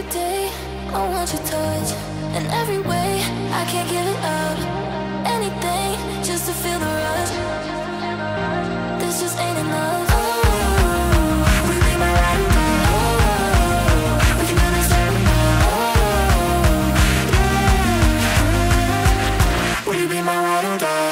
Every day I want your touch, in every way I can't give it up. Anything just to feel the rush. This just ain't enough. We be my ride or die. We can do this every night. Will you be my ride or die?